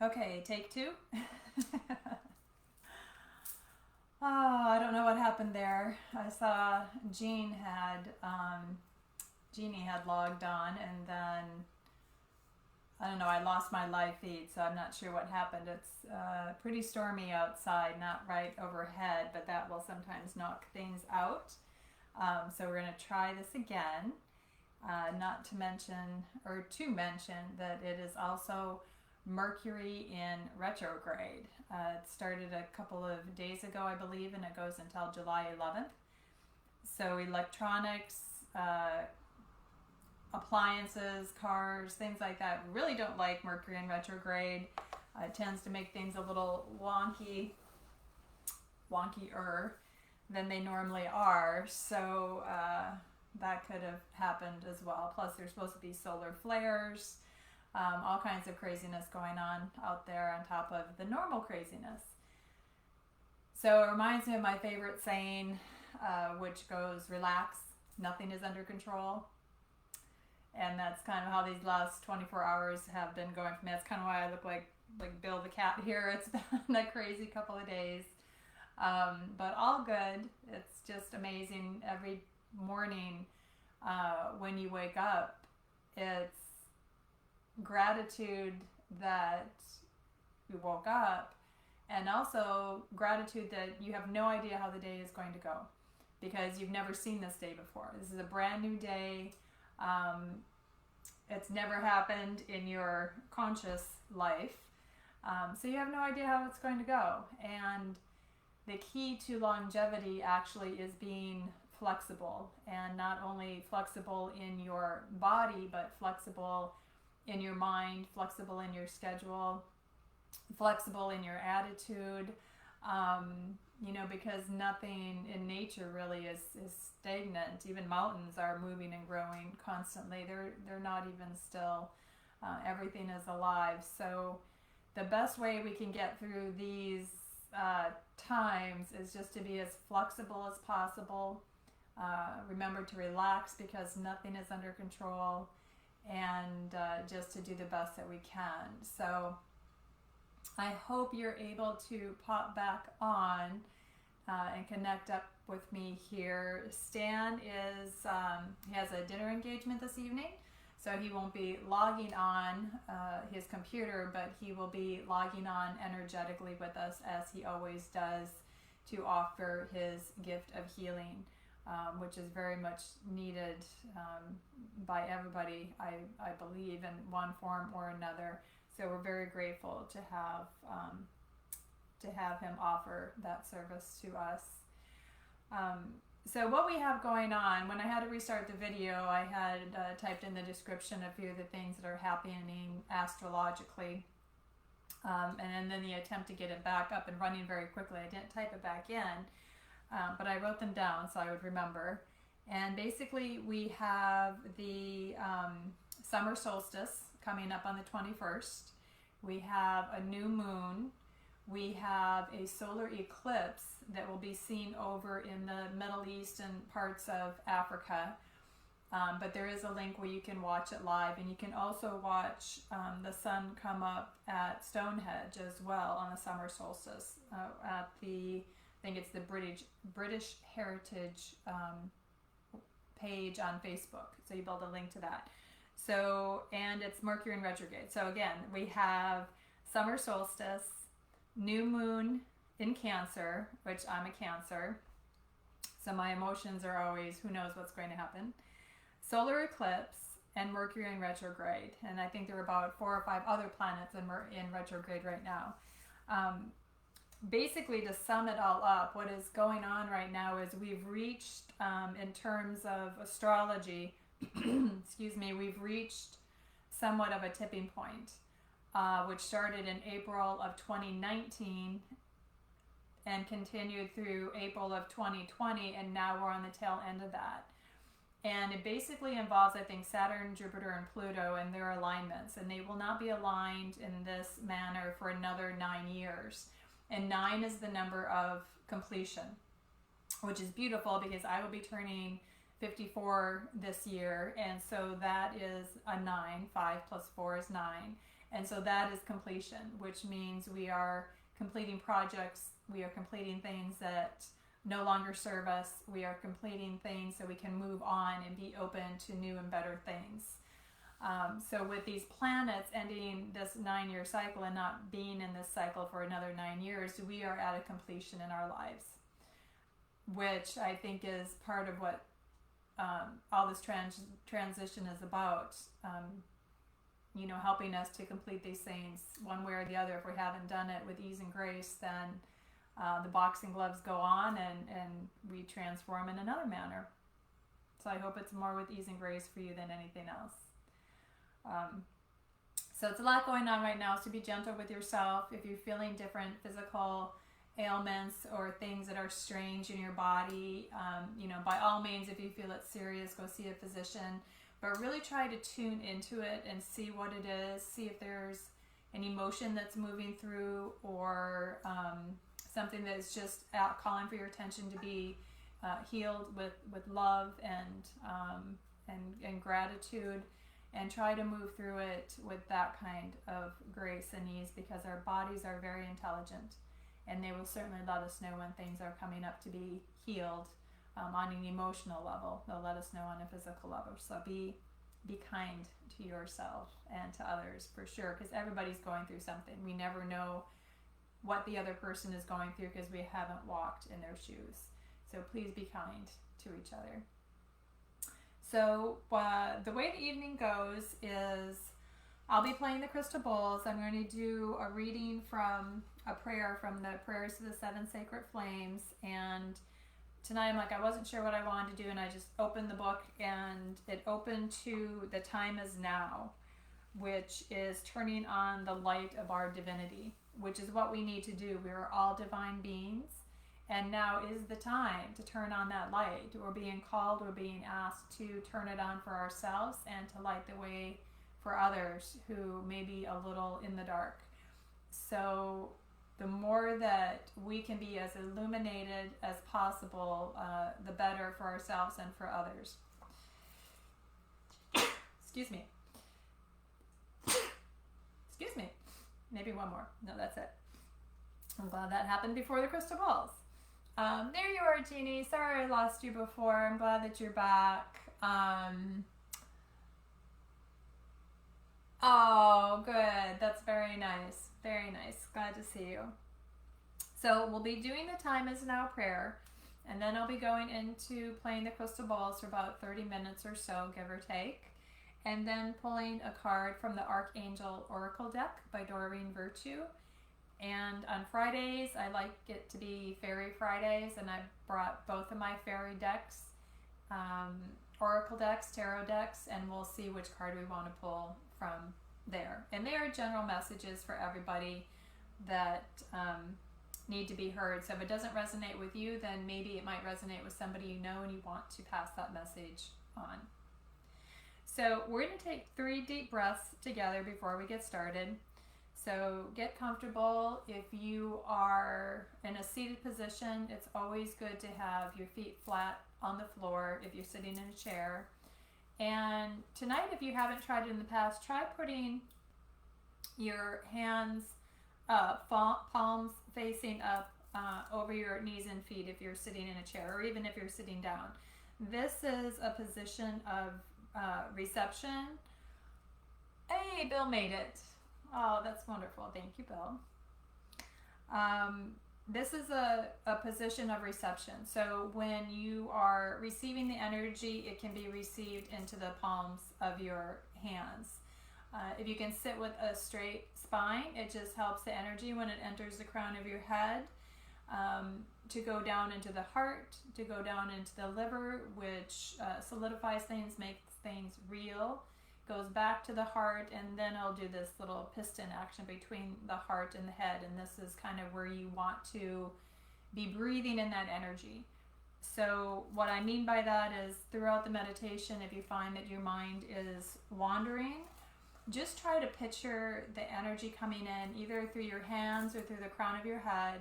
Okay, take two. I don't know what happened there. I saw Jeannie had logged on, and then I don't know. I lost my live feed, so I'm not sure what happened. It's pretty stormy outside, not right overhead, but that will sometimes knock things out. So we're going to try this again. Not to mention, or to mention, that it is also Mercury in retrograde. It started a couple of days ago, I believe, and it goes until July 11th. So electronics, appliances, cars, things like that really don't like Mercury in retrograde. It tends to make things a little wonkier than they normally are. So that could have happened as well. Plus, there's supposed to be solar flares, all kinds of craziness going on out there on top of the normal craziness. So it reminds me of my favorite saying, which goes, relax, nothing is under control. And that's kind of how these last 24 hours have been going for me. That's kind of why I look like Bill the cat here. It's been a crazy couple of days. But all good. It's just amazing. Every morning when you wake up, it's gratitude that you woke up, and also gratitude that you have no idea how the day is going to go, because you've never seen this day before. This is a brand new day. It's never happened in your conscious life. So you have no idea how it's going to go. And the key to longevity actually is being flexible, and not only flexible in your body, but flexible in your mind, flexible in your schedule, flexible in your attitude, because nothing in nature really is stagnant. Even mountains are moving and growing constantly. They're not even still. Everything is alive. So the best way we can get through these times is just to be as flexible as possible. Remember to relax, because nothing is under control, and just to do the best that we can. So I hope you're able to pop back on and connect up with me here. Stan he has a dinner engagement this evening, so he won't be logging on his computer, but he will be logging on energetically with us, as he always does, to offer his gift of healing, which is very much needed by everybody, I believe, in one form or another. So we're very grateful to have him offer that service to us. So what we have going on, when I had to restart the video, I had typed in the description a few of the things that are happening astrologically, and then the attempt to get it back up and running very quickly. I didn't type it back in, but I wrote them down so I would remember. And basically we have the summer solstice coming up on the 21st. We have a new moon. We have a solar eclipse that will be seen over in the Middle East and parts of Africa. But there is a link where you can watch it live, and you can also watch the sun come up at Stonehenge as well on the summer solstice at I think it's the British Heritage page on Facebook. So you build a link to that. So, and it's Mercury in retrograde. So again, we have summer solstice, new moon in Cancer, which I'm a Cancer, so my emotions are always, who knows what's going to happen, solar eclipse, and Mercury in retrograde. And I think there are about 4 or 5 other planets in retrograde right now. Basically, to sum it all up, what is going on right now is we've reached, in terms of astrology, excuse me, we've reached somewhat of a tipping point, which started in April of 2019 and continued through April of 2020, and now we're on the tail end of that. And it basically involves, I think, Saturn, Jupiter, and Pluto and their alignments, and they will not be aligned in this manner for another 9 years. And 9 is the number of completion, which is beautiful because I will be turning 54 this year, and so that is a 9. 5 plus 4 is 9. And so that is completion, which means we are completing projects, we are completing things that no longer serve us, we are completing things so we can move on and be open to new and better things. So with these planets ending this 9-year cycle and not being in this cycle for another 9 years, we are at a completion in our lives, which I think is part of what all this transition is about. Helping us to complete these things one way or the other. If we haven't done it with ease and grace, then the boxing gloves go on and we transform in another manner. So I hope it's more with ease and grace for you than anything else. So it's a lot going on right now, so be gentle with yourself. If you're feeling different physical ailments or things that are strange in your body, by all means, if you feel it's serious, go see a physician. But really try to tune into it and see what it is, see if there's an emotion that's moving through, or something that is just out calling for your attention to be healed with love and gratitude, and try to move through it with that kind of grace and ease, because our bodies are very intelligent, and they will certainly let us know when things are coming up to be healed. On an emotional level, they'll let us know on a physical level. So be kind to yourself and to others, for sure, because everybody's going through something. We never know what the other person is going through because we haven't walked in their shoes. So please be kind to each other. So the way the evening goes is I'll be playing the crystal bowls. I'm going to do a reading from a prayer from the Prayers to the Seven Sacred Flames, and tonight I wasn't sure what I wanted to do, and I just opened the book, and it opened to The Time Is Now, which is turning on the light of our divinity, which is what we need to do. We are all divine beings, and now is the time to turn on that light. We're being called, we're being asked to turn it on for ourselves and to light the way for others who may be a little in the dark. So the more that we can be as illuminated as possible, the better for ourselves and for others. Excuse me. Excuse me. Maybe one more. No, that's it. I'm glad that happened before the crystal balls. There you are, Jeannie. Sorry I lost you before. I'm glad that you're back. Oh, good. That's very nice. Very nice. Glad to see you. So we'll be doing the Time Is Now prayer, and then I'll be going into playing the crystal balls for about 30 minutes or so, give or take, and then pulling a card from the Archangel Oracle deck by Doreen Virtue. And on Fridays, I like it to be Fairy Fridays, and I brought both of my fairy decks, Oracle decks, Tarot decks, and we'll see which card we want to pull from there. And they are general messages for everybody that need to be heard. So if it doesn't resonate with you, then maybe it might resonate with somebody you know and you want to pass that message on. So we're going to take 3 deep breaths together before we get started. So get comfortable. If you are in a seated position, it's always good to have your feet flat on the floor if you're sitting in a chair. And tonight, if you haven't tried it in the past, try putting your hands up, palms facing up over your knees and feet if you're sitting in a chair, or even if you're sitting down. This is a position of reception. Hey, Bill made it. Oh, that's wonderful. Thank you, Bill. This is a position of reception. So when you are receiving the energy, it can be received into the palms of your hands. If you can sit with a straight spine, it just helps the energy when it enters the crown of your head to go down into the heart, to go down into the liver, which solidifies things, makes things real, goes back to the heart, and then I'll do this little piston action between the heart and the head, and this is kind of where you want to be breathing in that energy. So what I mean by that is throughout the meditation, if you find that your mind is wandering, just try to picture the energy coming in either through your hands or through the crown of your head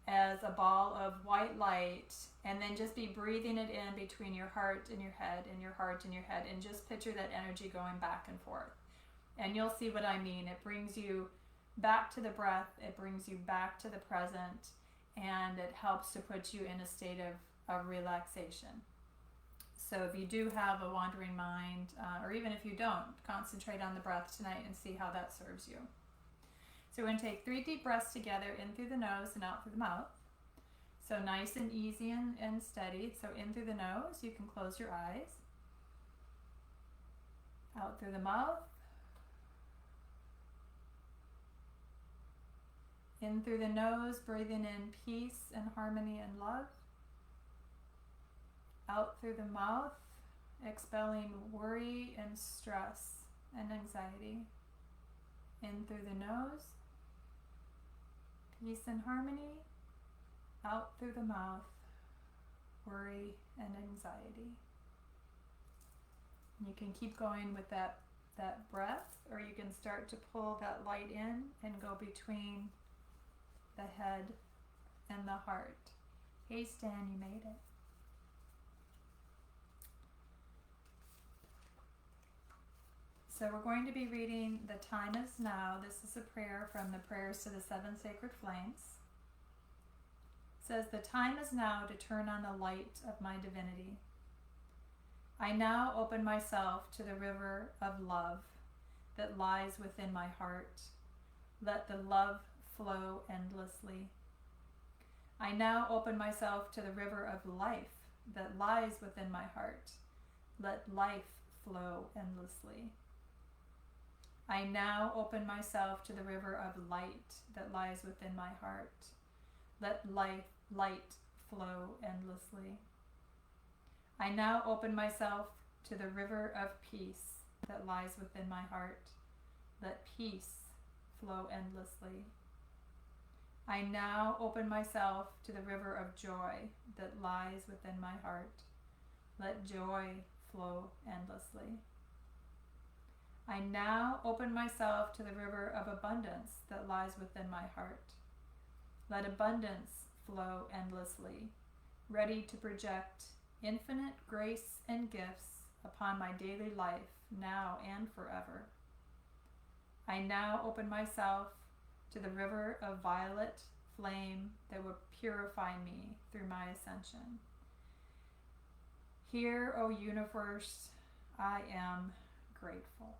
as a ball of white light, and then just be breathing it in between your heart and your head and your heart and your head, and just picture that energy going back and forth. And you'll see what I mean. It brings you back to the breath, it brings you back to the present, and it helps to put you in a state of relaxation. So if you do have a wandering mind, or even if you don't, concentrate on the breath tonight and see how that serves you. So we're going to take 3 deep breaths together, in through the nose and out through the mouth. So nice and easy and steady. So in through the nose, you can close your eyes. Out through the mouth. In through the nose, breathing in peace and harmony and love. Out through the mouth, expelling worry and stress and anxiety. In through the nose, peace and harmony. Out through the mouth, worry and anxiety. You can keep going with that breath, or you can start to pull that light in and go between the head and the heart. Hey Stan, you made it. So we're going to be reading The Time Is Now. This is a prayer from the Prayers to the 7 Sacred Flames. It says, the time is now to turn on the light of my divinity. I now open myself to the river of love that lies within my heart. Let the love flow endlessly. I now open myself to the river of life that lies within my heart. Let life flow endlessly. I now open myself to the river of light that lies within my heart. Let light flow endlessly. I now open myself to the river of peace that lies within my heart. Let peace flow endlessly. I now open myself to the river of joy that lies within my heart. Let joy flow endlessly. I now open myself to the river of abundance that lies within my heart. Let abundance flow endlessly, ready to project infinite grace and gifts upon my daily life, now and forever. I now open myself to the river of violet flame that will purify me through my ascension. Here, O universe, I am grateful.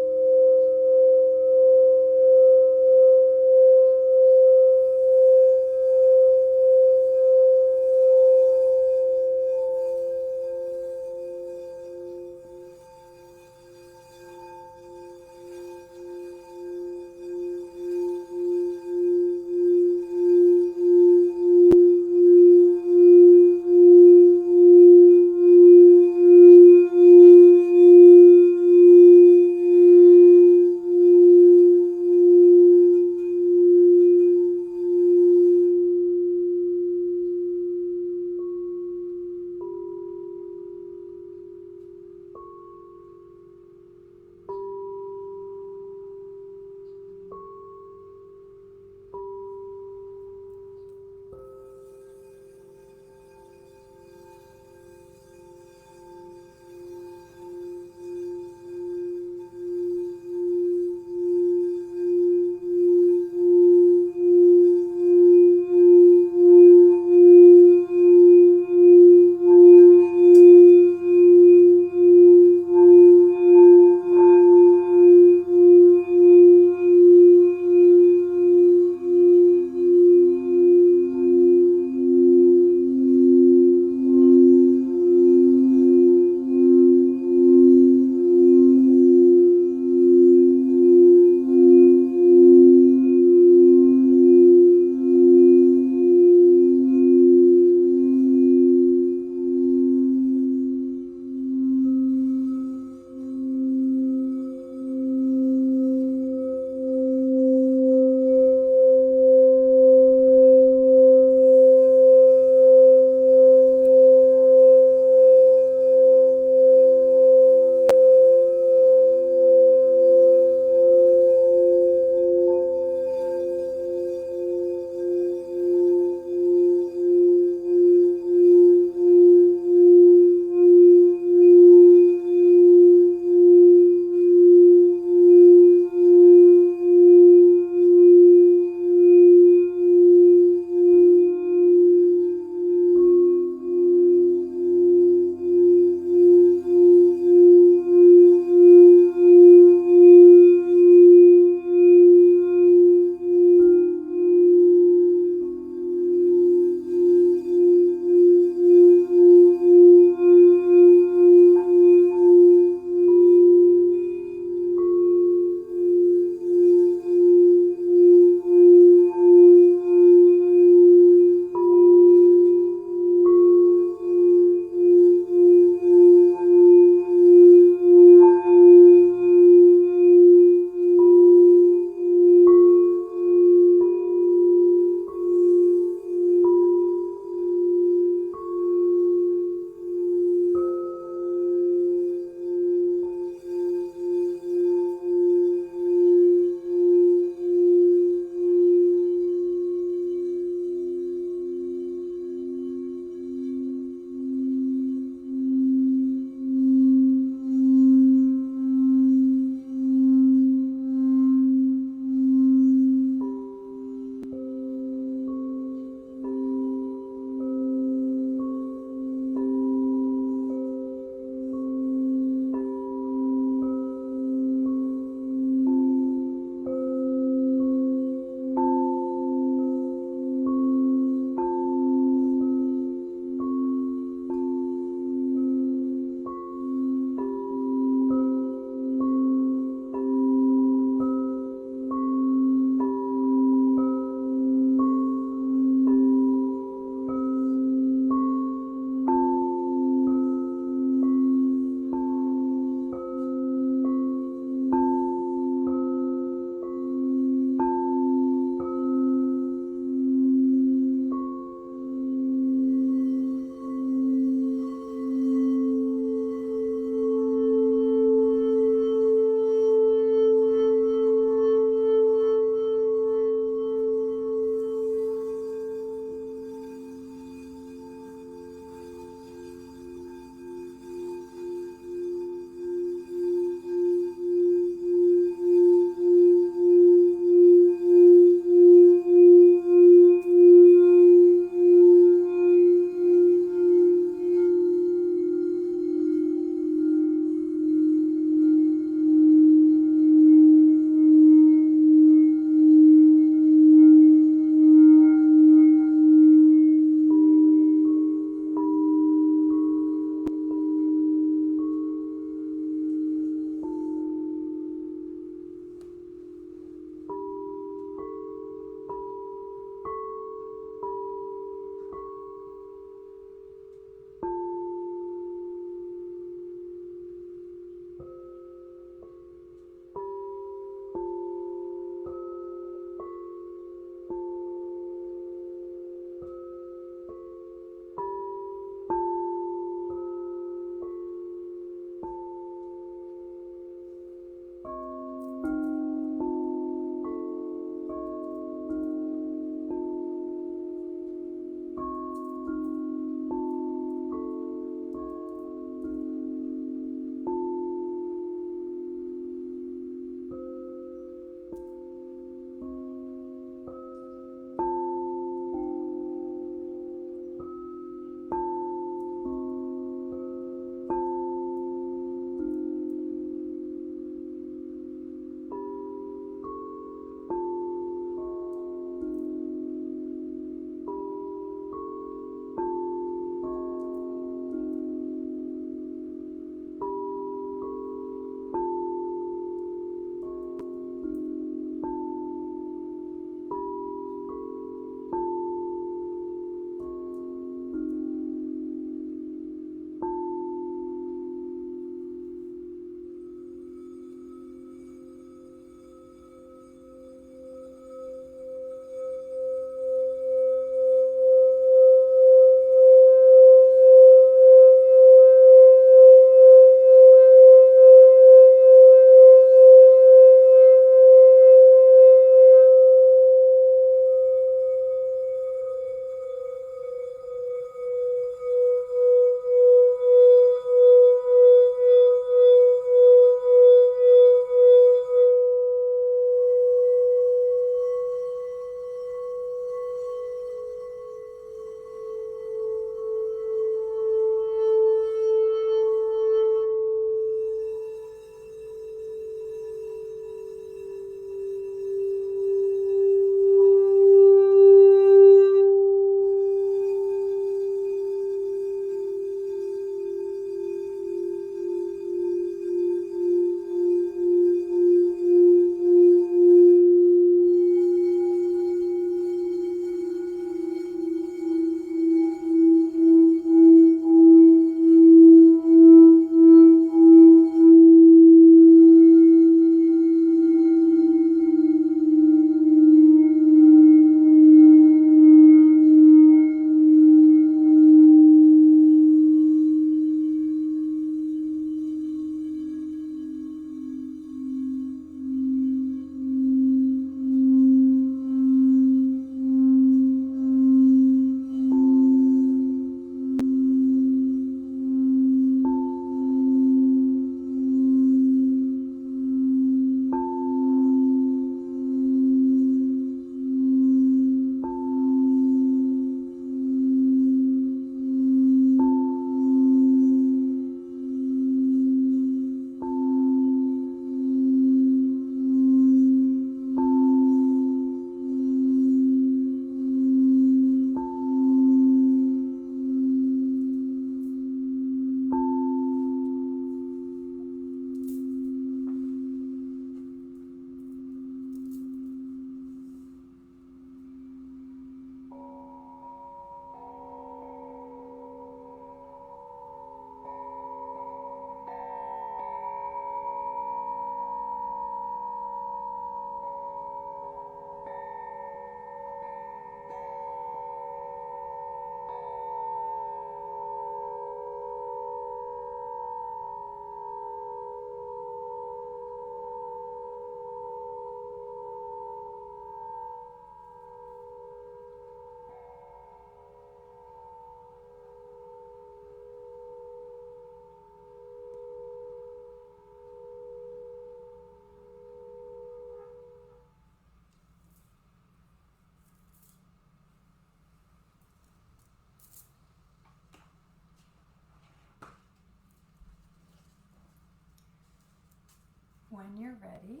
when you're ready,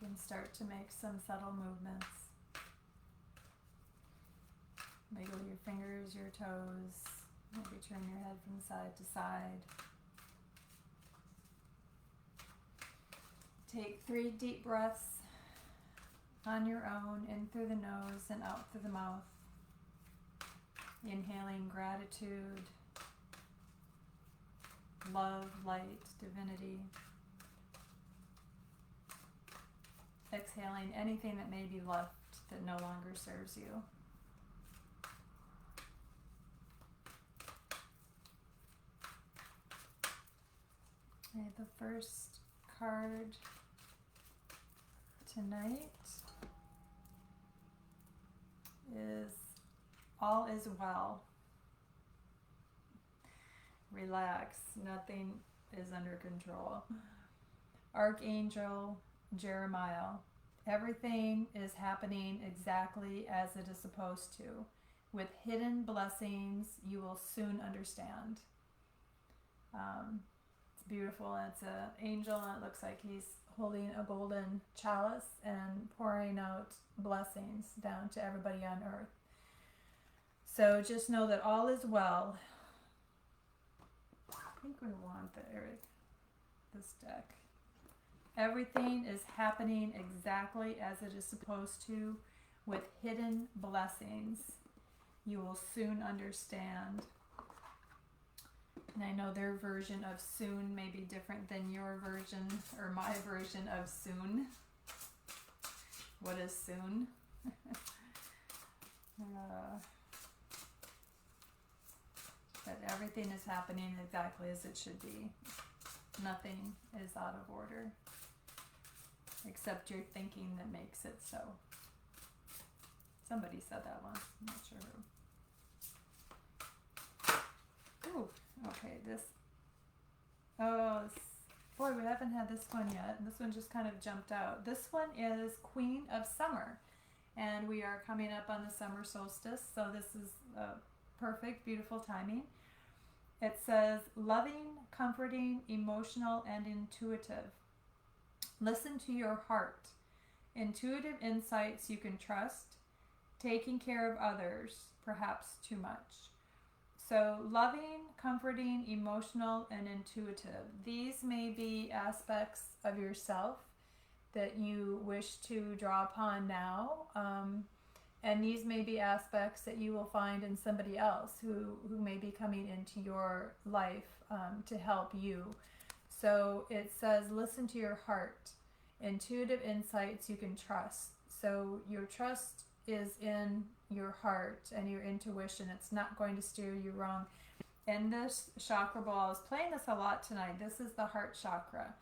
you can start to make some subtle movements. Wiggle your fingers, your toes, maybe turn your head from side to side. Take 3 deep breaths on your own, in through the nose and out through the mouth. Inhaling gratitude, love, light, divinity. Exhaling anything that may be left that no longer serves you. Okay, the first card tonight is all is well. Relax, nothing is under control. Archangel Jeremiah, everything is happening exactly as it is supposed to. With hidden blessings, you will soon understand. It's beautiful. It's an angel, and it looks like he's holding a golden chalice and pouring out blessings down to everybody on earth. So just know that all is well. I think we want this deck. Everything is happening exactly as it is supposed to, with hidden blessings. You will soon understand. And I know their version of soon may be different than your version or my version of soon. What is soon? That everything is happening exactly as it should be. Nothing is out of order, except your thinking that makes it so. Somebody said that once, I'm not sure who. Ooh, okay, boy, we haven't had this one yet. This one just kind of jumped out. This one is Queen of Summer, and we are coming up on the summer solstice, so this is perfect, beautiful timing. It says, loving, comforting, emotional, and intuitive. Listen to your heart. Intuitive insights you can trust. Taking care of others, perhaps too much. So loving, comforting, emotional, and intuitive. These may be aspects of yourself that you wish to draw upon now. And these may be aspects that you will find in somebody else who may be coming into your life to help you. So it says, listen to your heart. Intuitive insights you can trust. So your trust is in your heart and your intuition. It's not going to steer you wrong. And this chakra ball, I was playing this a lot tonight. This is the heart chakra.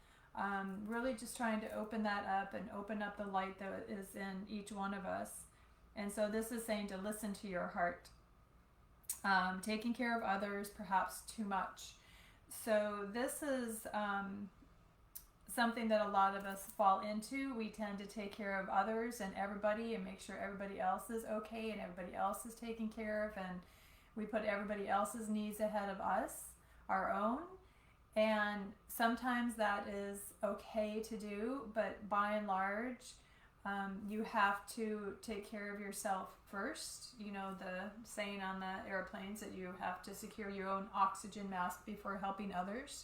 Really just trying to open that up and open up the light that is in each one of us. And so this is saying to listen to your heart. Taking care of others, perhaps too much. So this is something that a lot of us fall into. We tend to take care of others and everybody and make sure everybody else is okay and everybody else is taken care of, and we put everybody else's needs ahead of us, our own. And sometimes that is okay to do, but by and large, you have to take care of yourself first. You know the saying on the airplanes that you have to secure your own oxygen mask before helping others.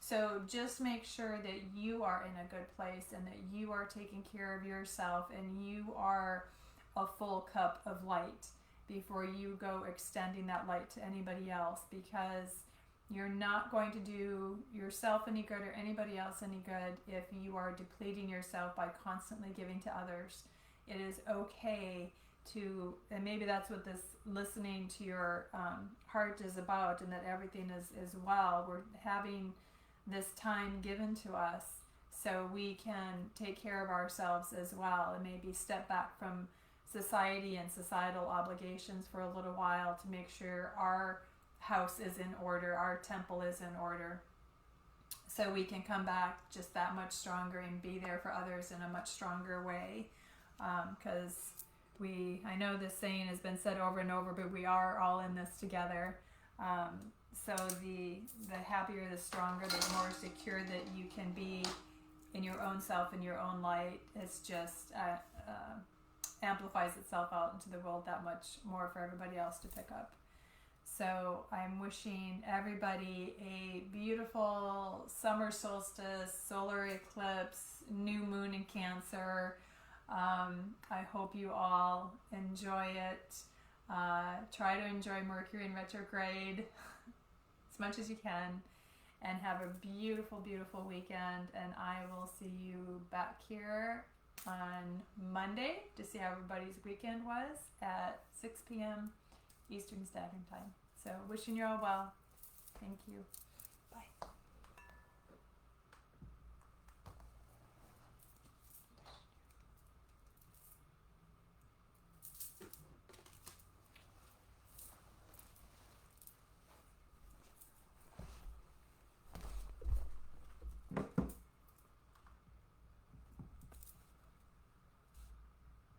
So just make sure that you are in a good place and that you are taking care of yourself and you are a full cup of light before you go extending that light to anybody else, because you're not going to do yourself any good or anybody else any good if you are depleting yourself by constantly giving to others. It is okay to, and maybe that's what this listening to your heart is about, and that everything is well. We're having this time given to us so we can take care of ourselves as well, and maybe step back from society and societal obligations for a little while to make sure our house is in order, our temple is in order, so we can come back just that much stronger and be there for others in a much stronger way. Because I know this saying has been said over and over, but we are all in this together. So the happier, the stronger, the more secure that you can be in your own self, in your own light. It's just amplifies itself out into the world that much more for everybody else to pick up. So I'm wishing everybody a beautiful summer solstice, solar eclipse, new moon in Cancer. I hope you all enjoy it. Try to enjoy Mercury in retrograde as much as you can, and have a beautiful, beautiful weekend. And I will see you back here on Monday to see how everybody's weekend was at 6 p.m. Eastern Standard Time. So wishing you all well. Thank you.